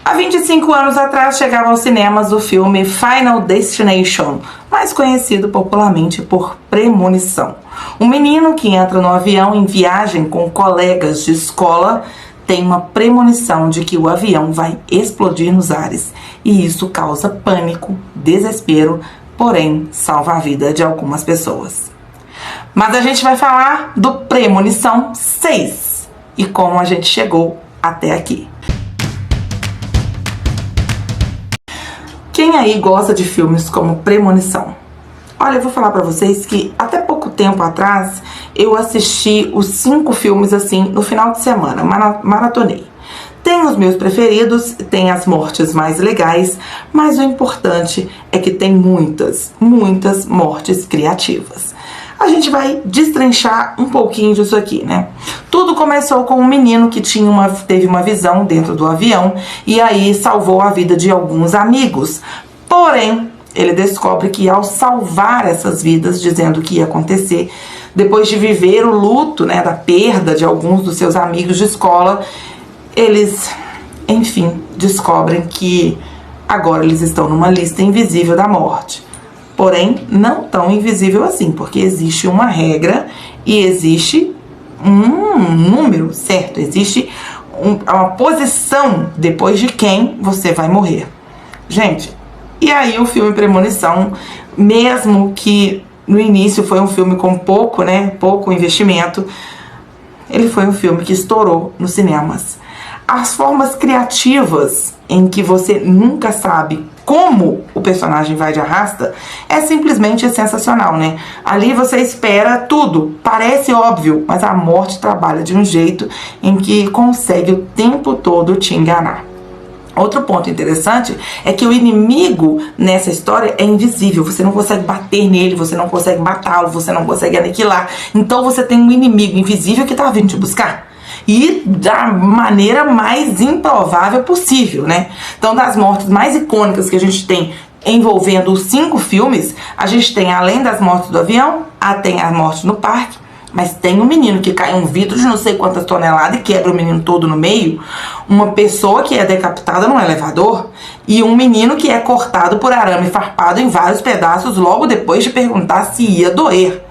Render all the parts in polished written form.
Há 25 anos atrás chegava aos cinemas o filme Final Destination, mais conhecido popularmente por Premonição. Um menino que entra no avião em viagem com colegas de escola tem uma premonição de que o avião vai explodir nos ares. E isso causa pânico, desespero, porém salva a vida de algumas pessoas. Mas a gente vai falar do Premonição 6 e como a gente chegou até aqui. Quem aí gosta de filmes como Premonição? Olha, eu vou falar pra vocês que até pouco tempo atrás eu assisti os 5 filmes assim no final de semana, maratonei. Tem os meus preferidos, tem as mortes mais legais, mas o importante é que tem muitas mortes criativas. A gente vai destrinchar um pouquinho disso aqui, né? Tudo começou com um menino que teve uma visão dentro do avião e aí salvou a vida de alguns amigos. Porém, ele descobre que ao salvar essas vidas, dizendo o que ia acontecer, depois de viver o luto, né, da perda de alguns dos seus amigos de escola, eles, enfim, descobrem que agora eles estão numa lista invisível da morte. Porém, não tão invisível assim, porque existe uma regra e existe um número certo, existe uma posição depois de quem você vai morrer. Gente, e aí o filme Premonição, mesmo que no início foi um filme com pouco investimento, ele foi um filme que estourou nos cinemas. As formas criativas em que você nunca sabe como o personagem vai de arrasta é simplesmente sensacional, né? Ali você espera tudo, parece óbvio, mas a morte trabalha de um jeito em que consegue o tempo todo te enganar. Outro ponto interessante é que o inimigo nessa história é invisível, você não consegue bater nele, você não consegue matá-lo, você não consegue aniquilar. Então você tem um inimigo invisível que tá vindo te buscar. E da maneira mais improvável possível, né? Então, das mortes mais icônicas que a gente tem envolvendo os 5 filmes, a gente tem, além das mortes do avião, tem a morte no parque, mas tem um menino que cai um vidro de não sei quantas toneladas e quebra o menino todo no meio, uma pessoa que é decapitada num elevador e um menino que é cortado por arame farpado em vários pedaços logo depois de perguntar se ia doer.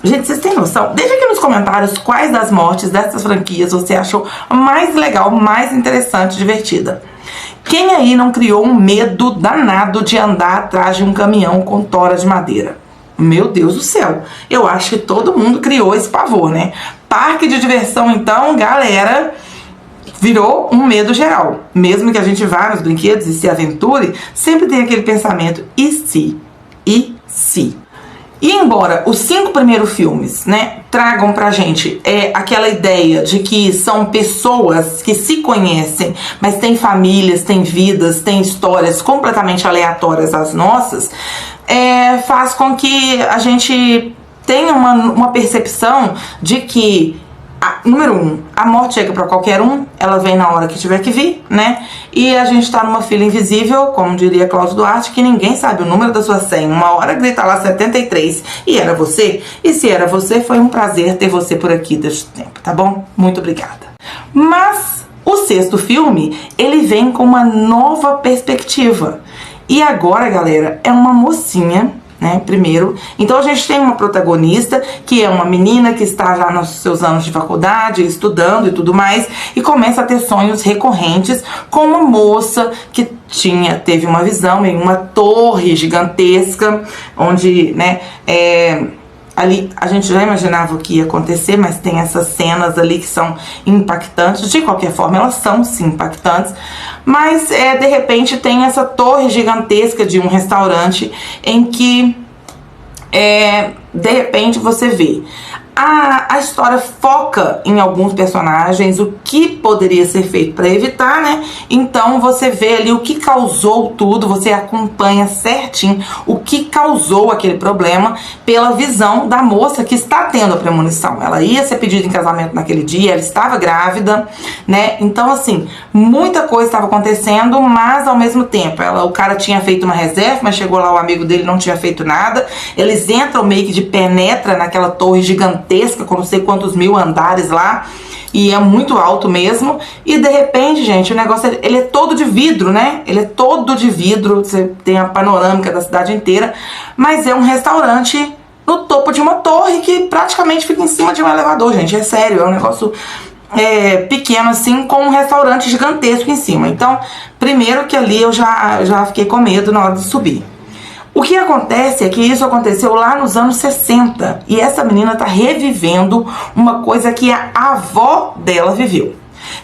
Gente, vocês têm noção? Deixa aqui nos comentários quais das mortes dessas franquias você achou mais legal, mais interessante, divertida. Quem aí não criou um medo danado de andar atrás de um caminhão com tora de madeira? Meu Deus do céu, eu acho que todo mundo criou esse pavor, né? Parque de diversão, então, galera, virou um medo geral. Mesmo que a gente vá nos brinquedos e se aventure, sempre tem aquele pensamento, e se? E se? E embora os 5 primeiros filmes, né, tragam pra gente aquela ideia de que são pessoas que se conhecem, mas têm famílias, têm vidas, têm histórias completamente aleatórias às nossas, faz com que a gente tenha uma percepção de que, número 1, a morte chega pra qualquer um, ela vem na hora que tiver que vir, né? E a gente tá numa fila invisível, como diria Cláudio Duarte, que ninguém sabe o número da sua senha. Uma hora grita lá 73 e era você. E se era você, foi um prazer ter você por aqui deste tempo, tá bom? Muito obrigada. Mas o 6º filme, ele vem com uma nova perspectiva. E agora, galera, é uma mocinha, né, primeiro. Então a gente tem uma protagonista que é uma menina que está já nos seus anos de faculdade, estudando e tudo mais, e começa a ter sonhos recorrentes com uma moça que teve uma visão em uma torre gigantesca, onde, né, ali a gente já imaginava o que ia acontecer, mas tem essas cenas ali que são impactantes. De qualquer forma, elas são sim impactantes. Mas de repente tem essa torre gigantesca de um restaurante em que de repente você vê a história foca em alguns personagens, o que poderia ser feito para evitar, né? Então você vê ali o que causou tudo, você acompanha certinho o que causou aquele problema pela visão da moça que está tendo a premonição. Ela ia ser pedida em casamento naquele dia, ela estava grávida, né? Então assim, muita coisa estava acontecendo, mas ao mesmo tempo, o cara tinha feito uma reserva, mas chegou lá o amigo dele não tinha feito nada. Eles entram meio que de penetra naquela torre gigantesca gigantesca, com não sei quantos mil andares lá, e é muito alto mesmo, e de repente, gente, o negócio, ele é todo de vidro, né? Ele é todo de vidro, você tem a panorâmica da cidade inteira, mas é um restaurante no topo de uma torre que praticamente fica em cima de um elevador, gente, é sério, é um negócio pequeno assim, com um restaurante gigantesco em cima. Então, primeiro que ali eu já fiquei com medo na hora de subir. O que acontece é que isso aconteceu lá nos anos 60 e essa menina tá revivendo uma coisa que a avó dela viveu.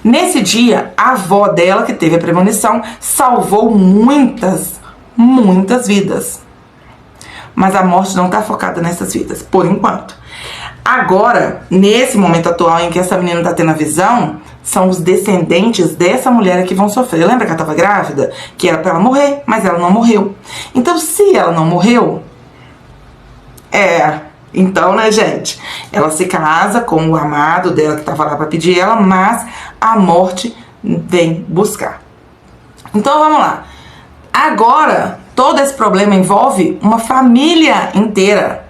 Nesse dia, a avó dela, que teve a premonição, salvou muitas vidas. Mas a morte não tá focada nessas vidas, por enquanto. Agora, nesse momento atual em que essa menina tá tendo a visão, são os descendentes dessa mulher que vão sofrer. Lembra que ela estava grávida? Que era para ela morrer, mas ela não morreu. Então, se ela não morreu, então, né, gente? Ela se casa com o amado dela que estava lá para pedir ela, mas a morte vem buscar. Então, vamos lá. Agora, todo esse problema envolve uma família inteira.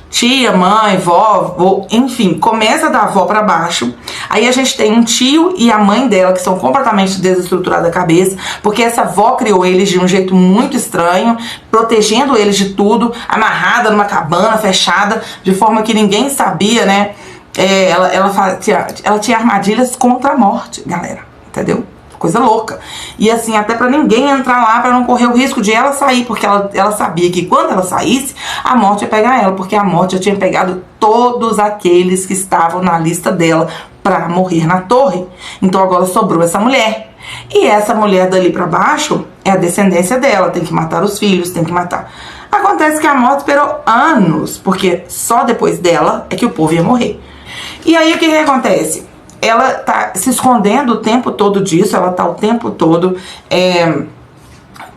Tia, mãe, vó, enfim, começa da avó pra baixo. Aí a gente tem um tio e a mãe dela que são completamente desestruturados da cabeça, porque essa avó criou eles de um jeito muito estranho, protegendo eles de tudo, amarrada numa cabana fechada, de forma que ninguém sabia, né? Ela tinha armadilhas contra a morte, galera, entendeu? Coisa louca. E assim, até pra ninguém entrar lá, pra não correr o risco de ela sair, porque ela sabia que quando ela saísse, a morte ia pegar ela, porque a morte já tinha pegado todos aqueles que estavam na lista dela pra morrer na torre. Então agora sobrou essa mulher. E essa mulher dali pra baixo é a descendência dela, tem que matar os filhos, tem que matar. Acontece que a morte esperou anos, porque só depois dela é que o povo ia morrer. E aí o que acontece? Ela tá se escondendo o tempo todo disso, ela tá o tempo todo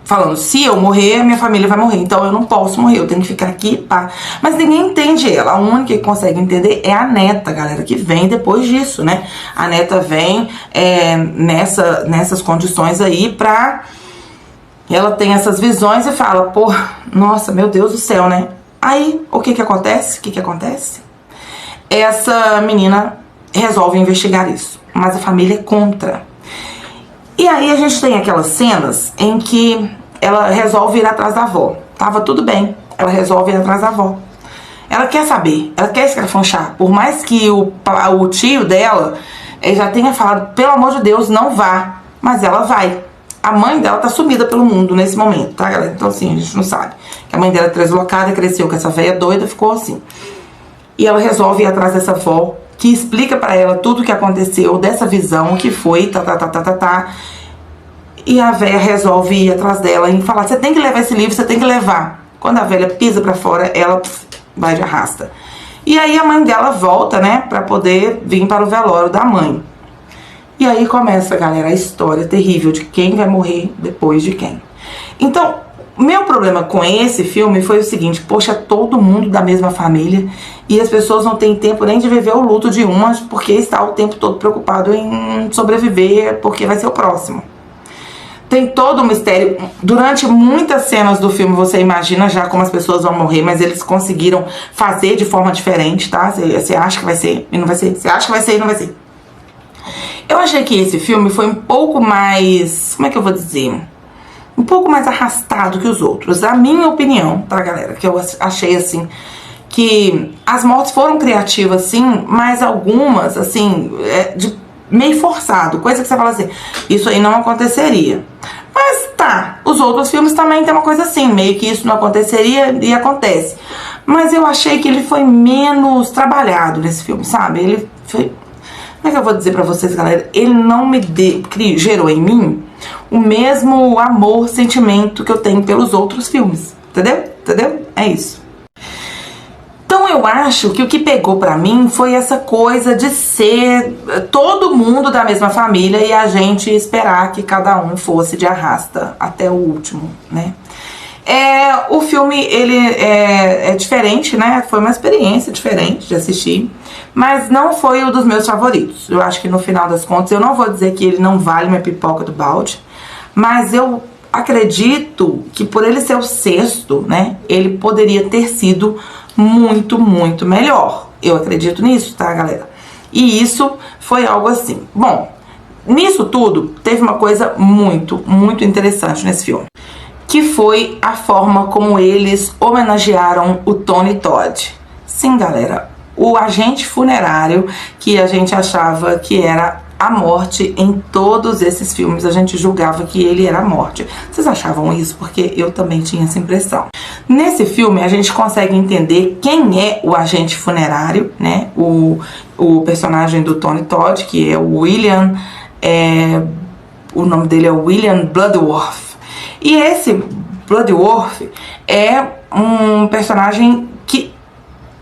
falando, se eu morrer, minha família vai morrer, então eu não posso morrer, eu tenho que ficar aqui, pá. Mas ninguém entende ela, a única que consegue entender é a neta, galera, que vem depois disso, né? A neta vem nessas condições aí pra... Ela tem essas visões e fala, pô, nossa, meu Deus do céu, né? Aí, o que acontece? O que acontece? Essa menina resolve investigar isso, mas a família é contra. E aí a gente tem aquelas cenas em que ela resolve ir atrás da avó. Tava tudo bem, ela resolve ir atrás da avó. Ela quer saber, ela quer escrafunchar. Por mais que o tio dela já tenha falado, pelo amor de Deus, não vá. Mas ela vai. A mãe dela tá sumida pelo mundo nesse momento, tá, galera? Então assim, a gente não sabe. A mãe dela é deslocada, cresceu com essa velha doida, ficou assim. E ela resolve ir atrás dessa avó, que explica pra ela tudo o que aconteceu, dessa visão, o que foi, E a velha resolve ir atrás dela e falar, você tem que levar esse livro, você tem que levar. Quando a velha pisa pra fora, ela vai de arrasta. E aí a mãe dela volta, né, pra poder vir para o velório da mãe. E aí começa, galera, a história terrível de quem vai morrer depois de quem. Então, meu problema com esse filme foi o seguinte, poxa, todo mundo da mesma família e as pessoas não têm tempo nem de viver o luto de uma porque está o tempo todo preocupado em sobreviver porque vai ser o próximo. Tem todo um mistério. Durante muitas cenas do filme você imagina já como as pessoas vão morrer, mas eles conseguiram fazer de forma diferente, tá? Você acha que vai ser e não vai ser, você acha que vai ser e não vai ser. Eu achei que esse filme foi um pouco mais, como é que eu vou dizer? Um pouco mais arrastado que os outros, a minha opinião, tá, galera? Que eu achei, assim, que as mortes foram criativas, sim, mas algumas, assim, meio forçado, coisa que você fala assim, isso aí não aconteceria. Mas tá, os outros filmes também tem uma coisa assim, meio que isso não aconteceria e acontece. Mas eu achei que ele foi menos trabalhado nesse filme, sabe? Ele foi... Como é que eu vou dizer pra vocês, galera? Ele não me gerou em mim o mesmo amor, sentimento que eu tenho pelos outros filmes. Entendeu? Entendeu? É isso. Então eu acho que o que pegou pra mim foi essa coisa de ser todo mundo da mesma família e a gente esperar que cada um fosse de arrasta até o último, né? O filme, ele é diferente, né? Foi uma experiência diferente de assistir, mas não foi um dos meus favoritos. Eu acho que no final das contas, eu não vou dizer que ele não vale minha pipoca do balde, mas eu acredito que por ele ser o sexto, né? Ele poderia ter sido muito, muito melhor. Eu acredito nisso, tá, galera? E isso foi algo assim. Bom, nisso tudo, teve uma coisa muito, muito interessante nesse filme, que foi a forma como eles homenagearam o Tony Todd. Sim, galera, o agente funerário que a gente achava que era a morte em todos esses filmes, a gente julgava que ele era a morte. Vocês achavam isso? Porque eu também tinha essa impressão. Nesse filme, a gente consegue entender quem é o agente funerário, né? O personagem do Tony Todd, que é o William, o nome dele é William Bloodworth. E esse Bloodworth é um personagem que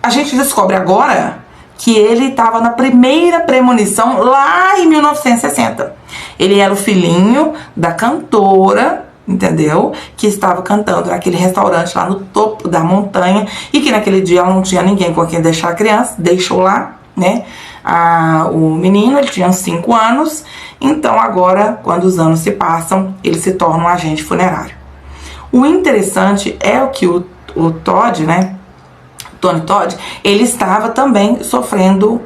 a gente descobre agora que ele estava na primeira premonição lá em 1960. Ele era o filhinho da cantora, entendeu? Que estava cantando naquele restaurante lá no topo da montanha e que naquele dia ela não tinha ninguém com quem deixar a criança, deixou lá, né? O menino, ele tinha 5 anos, então agora, quando os anos se passam, ele se torna um agente funerário. O interessante é o que o Todd, né? Tony Todd, ele estava também sofrendo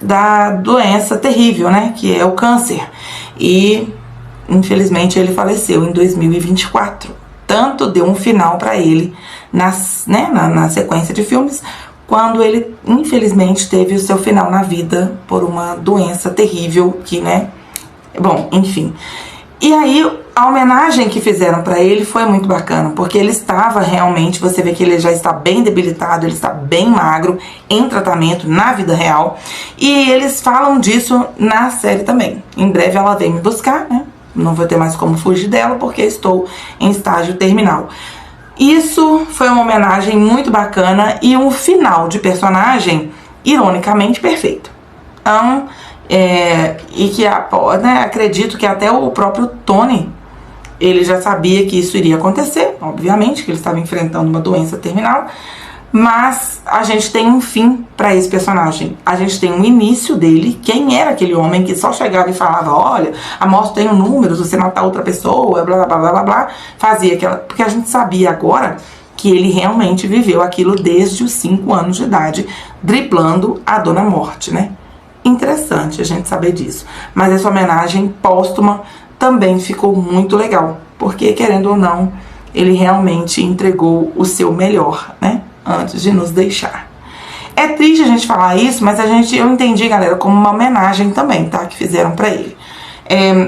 da doença terrível, né, que é o câncer, e infelizmente ele faleceu em 2024. Tanto deu um final para ele na sequência de filmes, quando ele infelizmente teve o seu final na vida por uma doença terrível que, né, bom, enfim. E aí a homenagem que fizeram para ele foi muito bacana, porque ele estava realmente, você vê que ele já está bem debilitado, ele está bem magro, em tratamento, na vida real, e eles falam disso na série também. Em breve ela vem me buscar, né? Não vou ter mais como fugir dela, porque estou em estágio terminal. Isso foi uma homenagem muito bacana e um final de personagem ironicamente perfeito. E que acredito que até o próprio Tony, ele já sabia que isso iria acontecer, obviamente, que ele estava enfrentando uma doença terminal, mas a gente tem um fim para esse personagem. A gente tem um início dele, quem era aquele homem que só chegava e falava, olha, a morte tem um número, se você matar outra pessoa, blá, blá, blá, blá, blá, fazia aquela... Porque a gente sabia agora que ele realmente viveu aquilo desde os 5 anos de idade, driblando a Dona Morte, né? Interessante a gente saber disso. Mas essa homenagem póstuma também ficou muito legal, porque, querendo ou não, ele realmente entregou o seu melhor, né, antes de nos deixar. É triste a gente falar isso, mas eu entendi, galera, como uma homenagem também, tá, que fizeram pra ele.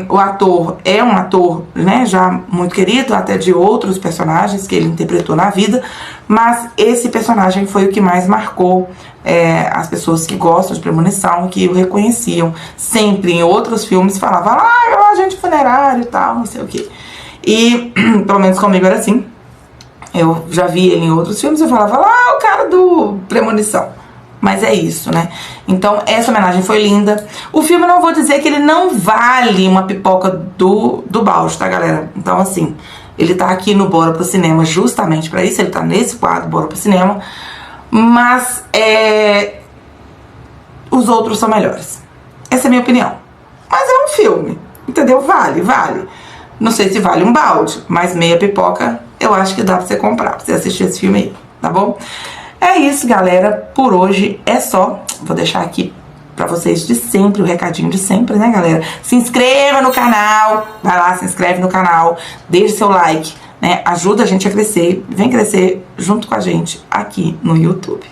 O ator é um ator, né, já muito querido, até de outros personagens que ele interpretou na vida, mas esse personagem foi o que mais marcou as pessoas que gostam de premonição, que o reconheciam. Sempre em outros filmes falava, é um agente funerário e tal, não sei o que. E, pelo menos comigo era assim. Eu já vi ele em outros filmes e eu falava, o cara do premonição. Mas é isso, né? Então, essa homenagem foi linda. O filme, não vou dizer que ele não vale uma pipoca do balde, tá, galera? Então, assim, ele tá aqui no Bora Pro Cinema justamente pra isso. Ele tá nesse quadro, Bora Pro Cinema. Mas, os outros são melhores. Essa é a minha opinião. Mas é um filme, entendeu? Vale. Não sei se vale um balde, mas meia pipoca eu acho que dá pra você comprar, pra você assistir esse filme aí, tá bom? É isso, galera, por hoje é só. Vou deixar aqui pra vocês de sempre, o recadinho de sempre, né, galera? Se inscreva no canal, vai lá, se inscreve no canal, deixe seu like, né? Ajuda a gente a crescer, vem crescer junto com a gente aqui no YouTube.